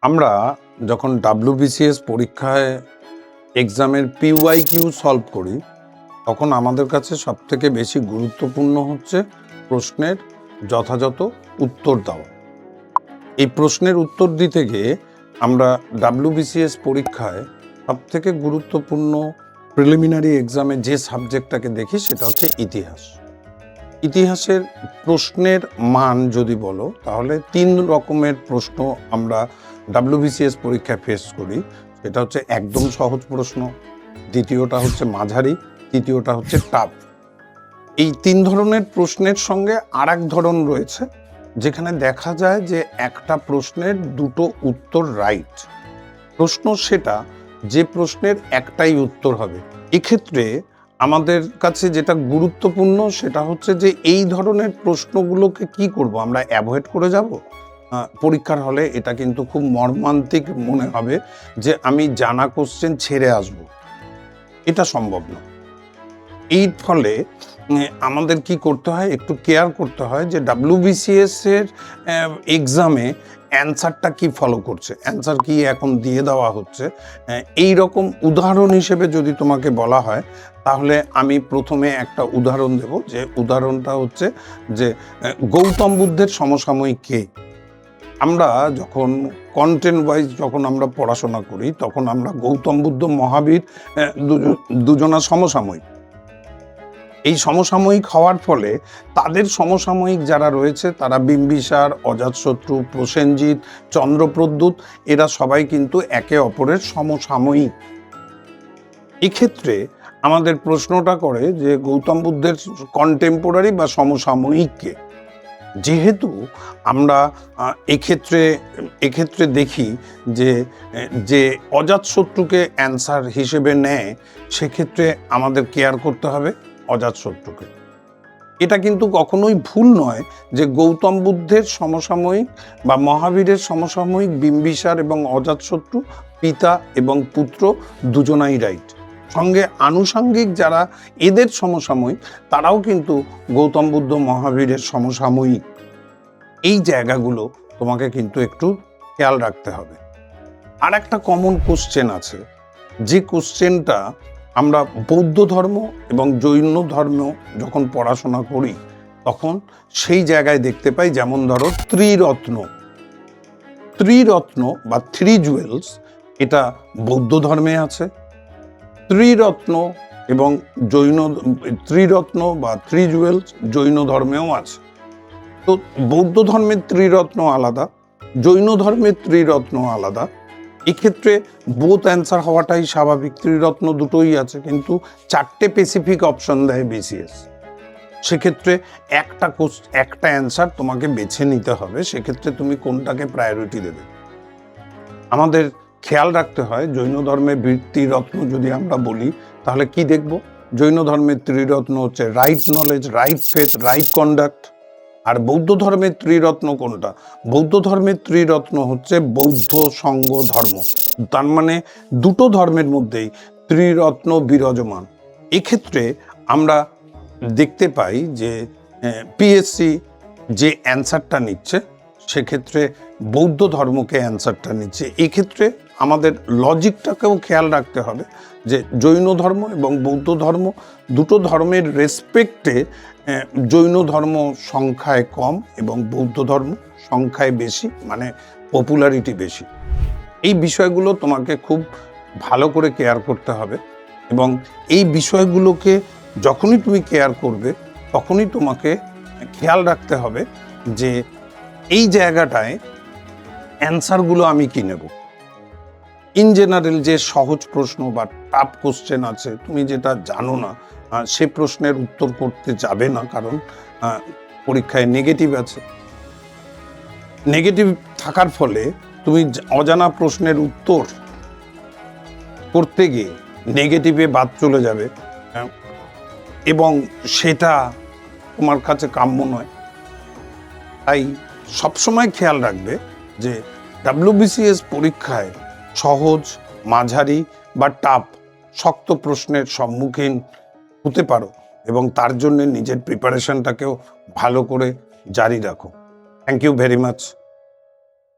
আমরা যখন WBCS পরীক্ষায় এক্সামের PYQ সলভ করি তখন আমাদের কাছে সবথেকে বেশি গুরুত্বপূর্ণ হচ্ছে প্রশ্নের যথাযথ উত্তর দেওয়া। এই প্রশ্নের উত্তর দিতে গিয়ে আমরা WBCS পরীক্ষায় সবথেকে গুরুত্বপূর্ণ প্রিলিমিনারি এক্সামে যে সাবজেক্টটাকে দেখি সেটা হচ্ছে ইতিহাস। ইতিহাসের প্রশ্নের মান যদি বলো তাহলে 3 রকমের প্রশ্ন আমরা WBCS পরীক্ষায় ফেস করি। সেটা হচ্ছে একদম সহজ প্রশ্ন, দ্বিতীয়টা হচ্ছে মাঝারি, তৃতীয়টা হচ্ছে টাফ। এই 3 ধরনের প্রশ্নের সঙ্গে আর এক ধরন রয়েছে যেখানে দেখা যায় যে একটা প্রশ্নের দুটো উত্তর রাইট। প্রশ্ন সেটা যে প্রশ্নের একটাই উত্তর হবে। এক্ষেত্রে আমাদের কাছে যেটা গুরুত্বপূর্ণ সেটা হচ্ছে যে এই ধরনের প্রশ্নগুলোকে কি করব, আমরা অ্যাভয়েড করে যাব। পরীক্ষার হলে এটা কিন্তু খুব মর্মান্তিক মনে হবে যে আমি জানা কোশ্চেন ছেড়ে আসব, এটা সম্ভব না। এই ফলে আমাদের কি করতে হয়, একটু কেয়ার করতে হয় যে WBCS এর এক্সামে অ্যান্সারটা কি ফলো করছে, অ্যান্সার কি এখন দিয়ে দেওয়া হচ্ছে। এই রকম উদাহরণ হিসেবে যদি তোমাকে বলা হয় তাহলে আমি প্রথমে একটা উদাহরণ দেব, যে উদাহরণটা হচ্ছে যে গৌতম বুদ্ধের সমসাময়িক কে। আমরা যখন কন্টেন্ট ওয়াইজ যখন আমরা পড়াশোনা করি তখন আমরা গৌতম বুদ্ধ মহাবীর দুজনা সমসাময়িক। এই সমসাময়িক হওয়ার ফলে তাদের সমসাময়িক যারা রয়েছে তারা বিম্বিসার, অজাতশত্রু, প্রসেনজিৎ, চন্দ্রপ্রদ্যুৎ, এরা সবাই কিন্তু একে অপরের সমসাময়িক। এক্ষেত্রে আমাদের প্রশ্নটা করে যে গৌতম বুদ্ধের কন্টেম্পোরারি বা সমসাময়িককে। যেহেতু আমরা এক্ষেত্রে দেখি যে অজাতশত্রুকে অ্যান্সার হিসেবে নেয়, সেক্ষেত্রে আমাদের কেয়ার করতে হবে অজাতশত্রুকে। এটা কিন্তু কখনোই ভুল নয় যে গৌতম বুদ্ধের সমসাময়িক বা মহাবীরের সমসাময়িক বিম্বিসার এবং অজাতশত্রু পিতা এবং পুত্র দুজনাই রাইট। সঙ্গে আনুষঙ্গিক যারা এদের সমসাময়িক তারাও কিন্তু গৌতম বুদ্ধ মহাবীরের সমসাময়িক। এই জায়গাগুলো তোমাকে কিন্তু একটু খেয়াল রাখতে হবে। আর একটা কমন কোশ্চেন আছে, যে কোশ্চেনটা আমরা বৌদ্ধ ধর্ম এবং জৈন ধর্ম যখন পড়াশোনা করি তখন সেই জায়গায় দেখতে পাই। যেমন ধরো ত্রিরত্ন বা 3 জুয়েলস, এটা বৌদ্ধ ধর্মে আছে। ত্রিরত্ন এবং ত্রিরত্ন বা 3 জুয়েলস জৈন ধর্মেও আছে। তো বৌদ্ধ ধর্মের ত্রিরত্ন আলাদা, জৈন ধর্মের ত্রিরত্ন আলাদা। এক্ষেত্রে বোথ অ্যান্সার হওয়াটাই স্বাভাবিক। ত্রিরত্ন দুটোই আছে, কিন্তু 4টে স্পেসিফিক অপশন দেয় BCS। সেক্ষেত্রে একটা অ্যান্সার তোমাকে বেছে নিতে হবে। সেক্ষেত্রে তুমি কোনটাকে প্রায়োরিটি দেবে। আমাদের খেয়াল রাখতে হয় জৈন ধর্মের ত্রিরত্ন যদি আমরা বলি তাহলে কি দেখব। জৈন ধর্মের ত্রিরত্ন হচ্ছে right knowledge, right faith, right conduct. আর বৌদ্ধ ধর্মের ত্রিরত্ন কোনটা? বৌদ্ধ ধর্মের ত্রিরত্ন হচ্ছে বৌদ্ধ সঙ্ঘ ধর্ম। তার মানে দুটো ধর্মের মধ্যেই ত্রিরত্ন বিরাজমান। এক্ষেত্রে আমরা দেখতে পাই যে PSC যে অ্যান্সারটা নিচ্ছে সেক্ষেত্রে বৌদ্ধ ধর্মকে অ্যান্সারটা নিচ্ছে। এক্ষেত্রে আমাদের লজিকটাকেও খেয়াল রাখতে হবে যে জৈন ধর্ম এবং বৌদ্ধ ধর্ম দুটো ধর্মের রেসপেক্টে জৈন ধর্ম সংখ্যায় কম এবং বৌদ্ধ ধর্ম সংখ্যায় বেশি, মানে পপুলারিটি বেশি। এই বিষয়গুলো তোমাকে খুব ভালো করে কেয়ার করতে হবে এবং এই বিষয়গুলোকে যখনই তুমি কেয়ার করবে তখনই তোমাকে খেয়াল রাখতে হবে যে এই জায়গাটায় অ্যান্সারগুলো আমি কি নেব। ইন জেনারেল যে সহজ প্রশ্ন বা টাফ কোশ্চেন আছে, তুমি যেটা জানো না সে প্রশ্নের উত্তর করতে যাবে না, কারণ পরীক্ষায় নেগেটিভ আছে। নেগেটিভ থাকার ফলে তুমি অজানা প্রশ্নের উত্তর করতে গিয়ে নেগেটিভে বাদ চলে যাবে এবং সেটা তোমার কাছে কাম্য নয়। তাই সবসময় খেয়াল রাখবে যে WBCS পরীক্ষায় সহজ, মাঝারি বা টাফ শক্ত প্রশ্নের সম্মুখীন হতে পারো এবং তার জন্য নিজের প্রিপারেশনটাকেও ভালো করে জারি রাখো। Thank you very much.